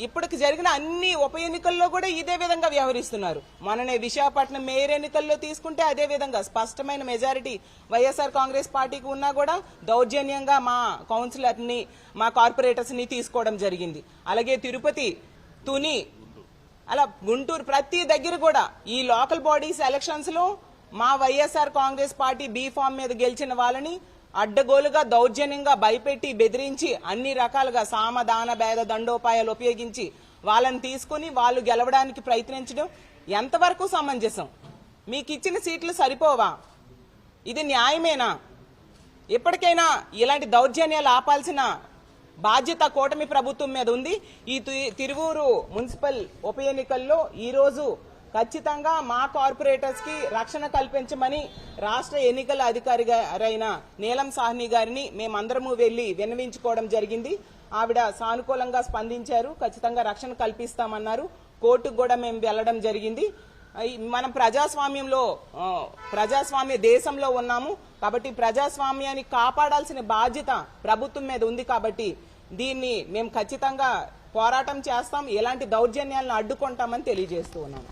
ఇప్పటికి జరిగిన అన్ని ఉప ఎన్నికల్లో కూడా ఇదే విధంగా వ్యవహరిస్తున్నారు. మననే విశాఖపట్నం మేయర్ ఎన్నికల్లో తీసుకుంటే అదే విధంగా స్పష్టమైన మెజారిటీ వైఎస్ఆర్ కాంగ్రెస్ పార్టీకి ఉన్నా కూడా దౌర్జన్యంగా మా కౌన్సిలర్ని, మా కార్పొరేటర్స్ ని తీసుకోవడం జరిగింది. అలాగే తిరుపతి, తుని, అలా గుంటూరు ప్రతి దగ్గర కూడా ఈ లోకల్ బాడీస్ ఎలక్షన్స్ లో మా YSR Congress party B form మీద గెలిచిన వాళ్ళని అడ్డగోలుగా దౌర్జన్యంగా భయపెట్టి బెదిరించి అన్ని రకాలుగా సామదాన భేద దండోపాయాలు ఉపయోగించి వాళ్ళని తీసుకుని వాళ్ళు గెలవడానికి ప్రయత్నించడం ఎంతవరకు సమంజసం? మీకు ఇచ్చిన సీట్లు సరిపోవా? ఇది న్యాయమేనా? ఎప్పటికైనా ఇలాంటి దౌర్జన్యాలు ఆపాల్సిన బాధ్యత కూటమి ప్రభుత్వం మీద ఉంది. ఈ తిరువూరు మున్సిపల్ ఉప ఎన్నికల్లో ఈరోజు ఖచ్చితంగా మా కార్పొరేటర్స్ కి రక్షణ కల్పించమని రాష్ట్ర ఎన్నికల అధికారి అయిన నీలం సాహ్ని గారిని మేమందరము వెళ్లి విన్నవించుకోవడం జరిగింది. ఆవిడ సానుకూలంగా స్పందించారు. ఖచ్చితంగా రక్షణ కల్పిస్తామన్నారు. కోర్టుకు కూడా మేము వెళ్లడం జరిగింది. మనం ప్రజాస్వామ్య దేశంలో ఉన్నాము కాబట్టి ప్రజాస్వామ్యాన్ని కాపాడాల్సిన బాధ్యత ప్రభుత్వం మీద ఉంది. కాబట్టి దీన్ని మేము ఖచ్చితంగా పోరాటం చేస్తాం, ఎలాంటి దౌర్జన్యాలను అడ్డుకుంటామని తెలియజేస్తూ ఉన్నాము.